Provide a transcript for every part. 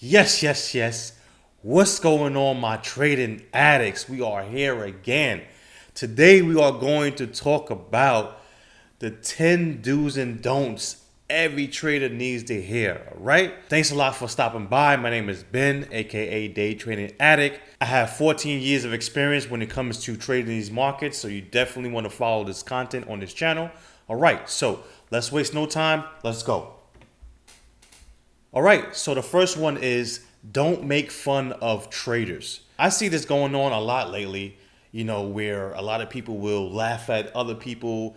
Yes. What's going on, my trading addicts? We are here again. Today, we are going to talk about the 10 do's and don'ts every trader needs to hear. All right. Thanks a lot for stopping by. My name is Ben, aka Day Trading Addict. I have 14 years of experience when it comes to trading these markets, so you definitely want to follow this content on this channel. All right. So let's waste no time. Let's go. All right, so the first one is don't make fun of traders. I see this going on a lot lately, where a lot of people will laugh at other people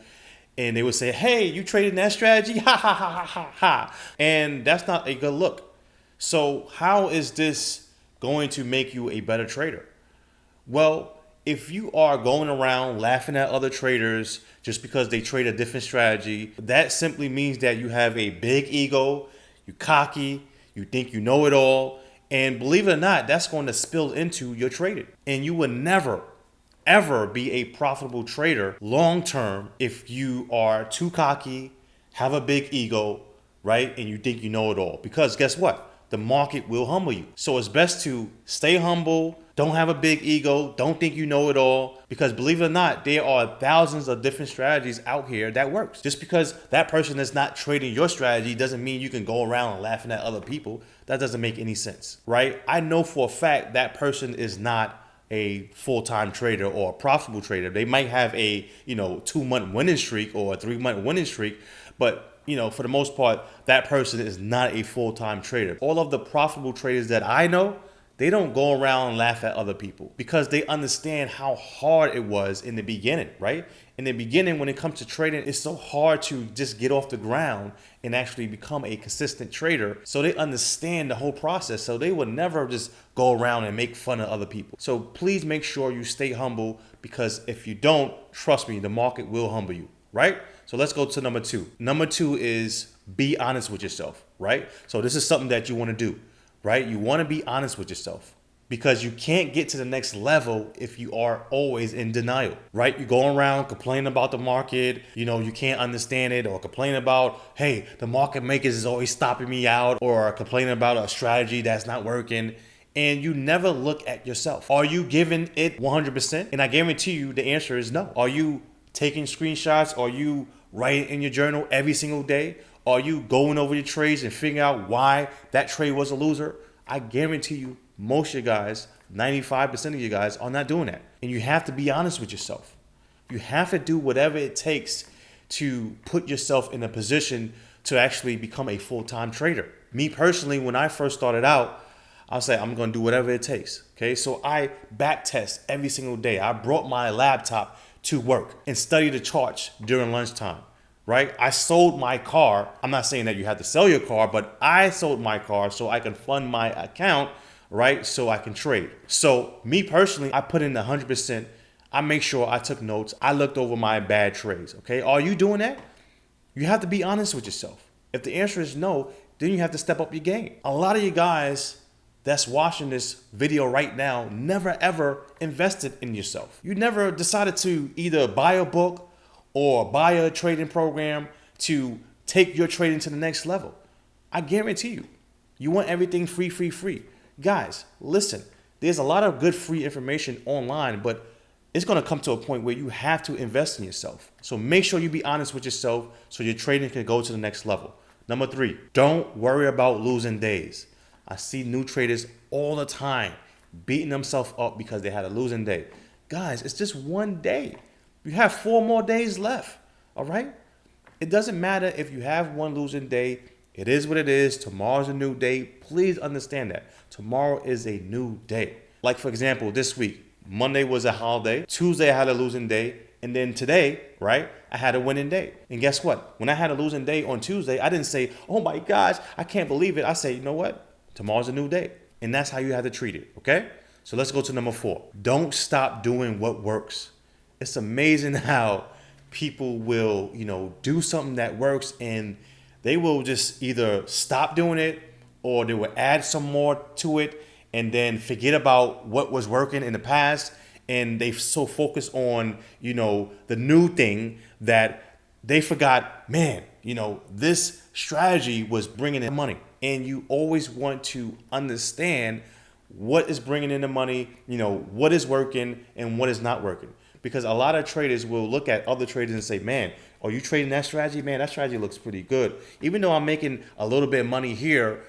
and they would say, hey, you traded that strategy? Ha ha ha ha ha ha. And that's not a good look. So how is this going to make you a better trader? Well, if you are going around laughing at other traders just because they trade a different strategy, that simply means that you have a big ego. You cocky, you think you know it all, and believe it or not, that's going to spill into your trading. And you will never, ever be a profitable trader long term if you are too cocky, have a big ego, right? And you think you know it all. Because guess what? The market will humble you. So it's best to stay humble, don't have a big ego, don't think you know it all. Because believe it or not, there are thousands of different strategies out here that works. Just because that person is not trading your strategy doesn't mean you can go around laughing at other people. That doesn't make any sense, right? I know for a fact that person is not a full-time trader or a profitable trader. They might have a 2-month winning streak or a 3-month winning streak, but for the most part, that person is not a full-time trader. All of the profitable traders that I know, they don't go around and laugh at other people because they understand how hard it was in the beginning, right? In the beginning, when it comes to trading, it's so hard to just get off the ground and actually become a consistent trader. So they understand the whole process. So they would never just go around and make fun of other people. So please make sure you stay humble, because if you don't, trust me, the market will humble you, right? So let's go to number 2. Number 2 is be honest with yourself, right? So this is something that you want to do, right? You want to be honest with yourself, because you can't get to the next level if you are always in denial, right? You go around complaining about the market, you can't understand it, or complaining about, hey, the market makers is always stopping me out, or complaining about a strategy that's not working. And you never look at yourself. Are you giving it 100%? And I guarantee you the answer is no. Are you taking screenshots? Are you writing in your journal every single day? Are you going over your trades and figuring out why that trade was a loser? I guarantee you most of you guys, 95% of you guys, are not doing that. And you have to be honest with yourself. You have to do whatever it takes to put yourself in a position to actually become a full-time trader. Me personally, when I first started out, I'll say I'm going to do whatever it takes. Okay, so I back test every single day. I brought my laptop to work and study the charts during lunchtime, right? I sold my car. I'm not saying that you have to sell your car, but I sold my car so I can fund my account, right? So I can trade. So me personally, I put in 100%. I make sure I took notes. I looked over my bad trades, okay? Are you doing that? You have to be honest with yourself. If the answer is no, then you have to step up your game. A lot of you guys that's watching this video right now never ever invested in yourself. You never decided to either buy a book or buy a trading program to take your trading to the next level. I guarantee you want everything free. Guys, listen, there's a lot of good free information online, but it's gonna come to a point where you have to invest in yourself. So make sure you be honest with yourself so your trading can go to the next level. Number 3, don't worry about losing days. I see new traders all the time beating themselves up because they had a losing day. Guys, it's just one day. You have 4 more days left, all right? It doesn't matter if you have one losing day. It is what it is. Tomorrow's a new day. Please understand that. Tomorrow is a new day. Like, for example, this week, Monday was a holiday. Tuesday, I had a losing day. And then today, right, I had a winning day. And guess what? When I had a losing day on Tuesday, I didn't say, oh my gosh, I can't believe it. I say, you know what? Tomorrow's a new day. And that's how you have to treat it, okay? So let's go to number 4. Don't stop doing what works. It's amazing how people will, do something that works and they will just either stop doing it or they will add some more to it and then forget about what was working in the past. And they so focused on, the new thing that they forgot, man, this strategy was bringing in money. And you always want to understand what is bringing in the money, what is working and what is not working. Because a lot of traders will look at other traders and say, man, are you trading that strategy? Man, that strategy looks pretty good. Even though I'm making a little bit of money here,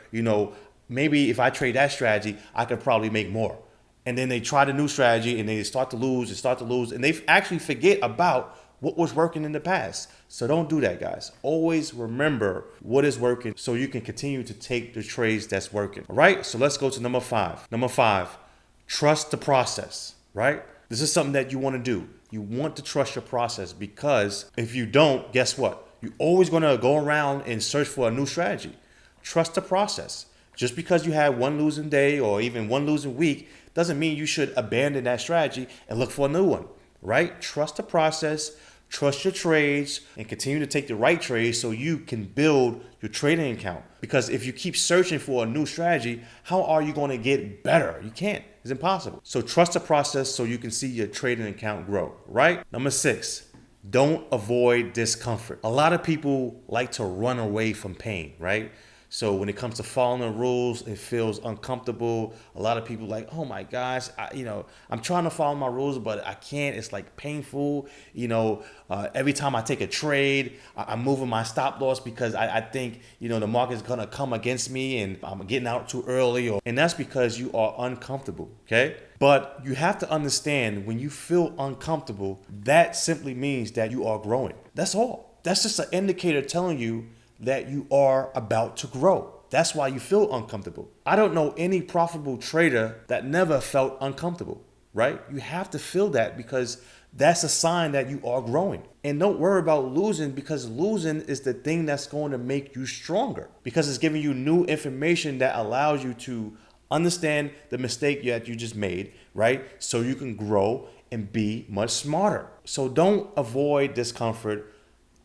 maybe if I trade that strategy, I could probably make more. And then they try the new strategy and they start to lose and they actually forget about what was working in the past. So don't do that, guys. Always remember what is working so you can continue to take the trades that's working. All right, so let's go to number 5. Number 5, trust the process, right? This is something that you want to do. You want to trust your process, because if you don't, guess what? You're always going to go around and search for a new strategy. Trust the process. Just because you have one losing day or even one losing week doesn't mean you should abandon that strategy and look for a new one, right? Trust the process, trust your trades, and continue to take the right trades so you can build your trading account. Because if you keep searching for a new strategy, how are you going to get better? You can't. It's impossible. So trust the process so you can see your trading account grow, right? Number 6, don't avoid discomfort. A lot of people like to run away from pain, right? So when it comes to following the rules, it feels uncomfortable. A lot of people like, oh my gosh, I'm trying to follow my rules, but I can't. It's like painful. Every time I take a trade, I'm moving my stop loss because I think, the market's going to come against me and I'm getting out too early. And that's because you are uncomfortable, okay? But you have to understand, when you feel uncomfortable, that simply means that you are growing. That's all. That's just an indicator telling you that you are about to grow. That's why you feel uncomfortable. I don't know any profitable trader that never felt uncomfortable, right? You have to feel that, because that's a sign that you are growing. And don't worry about losing, because losing is the thing that's going to make you stronger, because it's giving you new information that allows you to understand the mistake that you just made, right? So you can grow and be much smarter. So don't avoid discomfort,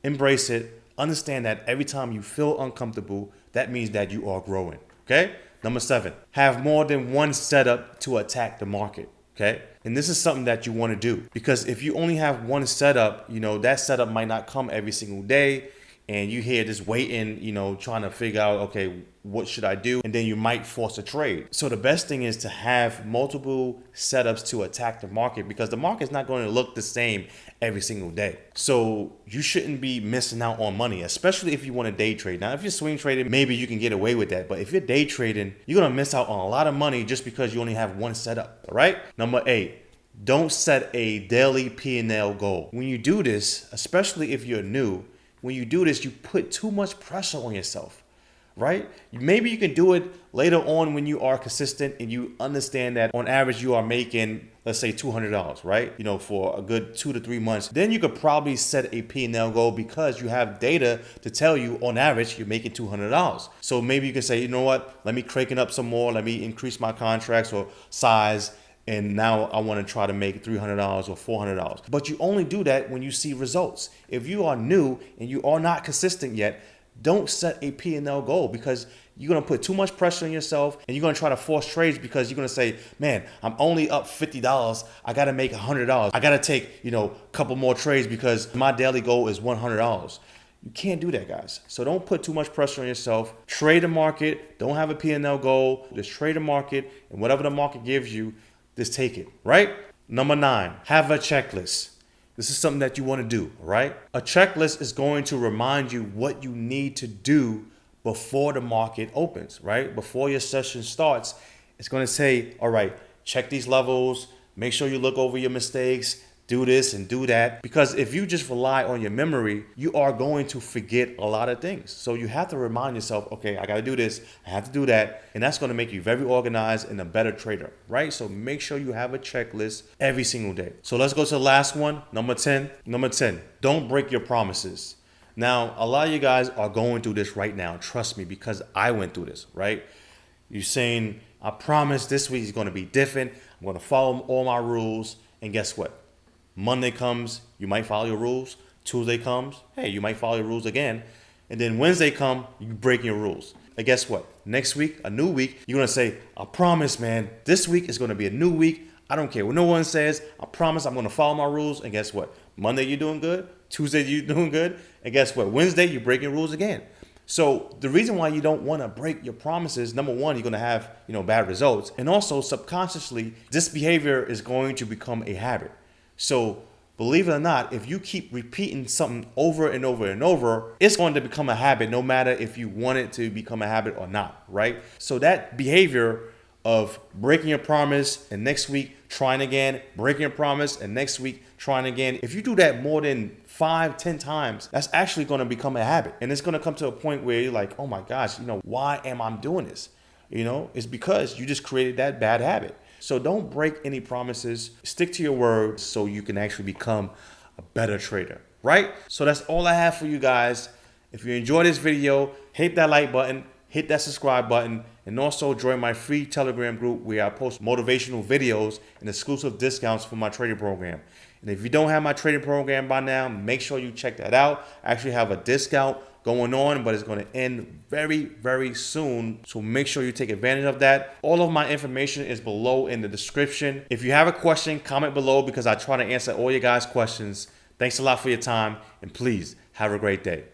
embrace it. Understand that every time you feel uncomfortable, that means that you are growing, okay? Number 7, have more than one setup to attack the market, okay? And this is something that you want to do, because if you only have one setup, that setup might not come every single day, and you here just waiting, trying to figure out, okay, what should I do? And then you might force a trade. So the best thing is to have multiple setups to attack the market, because the market's not going to look the same every single day. So you shouldn't be missing out on money, especially if you want to day trade. Now, if you're swing trading, maybe you can get away with that. But if you're day trading, you're going to miss out on a lot of money just because you only have one setup, all right? Number 8, don't set a daily P&L goal. When you do this, especially if you're new, when you do this, you put too much pressure on yourself, right? Maybe you can do it later on when you are consistent and you understand that on average you are making, let's say, $200, right? For a good 2 to 3 months. Then you could probably set a P&L goal, because you have data to tell you on average you're making $200. So maybe you can say, you know what? Let me crank it up some more. Let me increase my contracts or size. And now I want to try to make $300 or $400. But you only do that when you see results. If you are new and you are not consistent yet, don't set a P&L goal, because you're going to put too much pressure on yourself, and you're going to try to force trades because you're going to say, man, I'm only up $50. I got to make $100. I got to take, a couple more trades because my daily goal is $100. You can't do that, guys. So don't put too much pressure on yourself. Trade the market. Don't have a P&L goal. Just trade the market, and whatever the market gives you, just take it, right? Number 9, have a checklist. This is something that you want to do, right? A checklist is going to remind you what you need to do before the market opens, right? Before your session starts, it's going to say, all right, check these levels, make sure you look over your mistakes, do this and do that. Because if you just rely on your memory, you are going to forget a lot of things. So you have to remind yourself, okay, I got to do this, I have to do that. And that's going to make you very organized and a better trader, right? So make sure you have a checklist every single day. So let's go to the last one, number 10. Number 10, don't break your promises. Now, a lot of you guys are going through this right now. Trust me, because I went through this, right? You're saying, I promise this week is going to be different. I'm going to follow all my rules. And guess what? Monday comes, you might follow your rules. Tuesday comes, hey, you might follow your rules again. And then Wednesday come, you break your rules. And guess what? Next week, a new week, you're going to say, I promise, man, this week is going to be a new week. I don't care what no one says. I promise I'm going to follow my rules. And guess what? Monday, you're doing good. Tuesday, you're doing good. And guess what? Wednesday, you're breaking rules again. So the reason why you don't want to break your promises, number one, you're going to have, bad results. And also subconsciously, this behavior is going to become a habit. So believe it or not, if you keep repeating something over and over and over, it's going to become a habit no matter if you want it to become a habit or not, right? So that behavior of breaking your promise and next week trying again, breaking your promise and next week trying again, if you do that more than 5-10 times, that's actually going to become a habit. And it's going to come to a point where you're like, oh my gosh, why am I doing this? It's because you just created that bad habit. So don't break any promises. Stick to your word so you can actually become a better trader, right? So that's all I have for you guys. If you enjoyed this video, hit that like button, hit that subscribe button, and also join my free Telegram group where I post motivational videos and exclusive discounts for my trading program. And if you don't have my trading program by now, make sure you check that out. I actually have a discount going on, but it's going to end very, very soon. So make sure you take advantage of that. All of my information is below in the description. If you have a question, comment below because I try to answer all your guys' questions. Thanks a lot for your time, and please have a great day.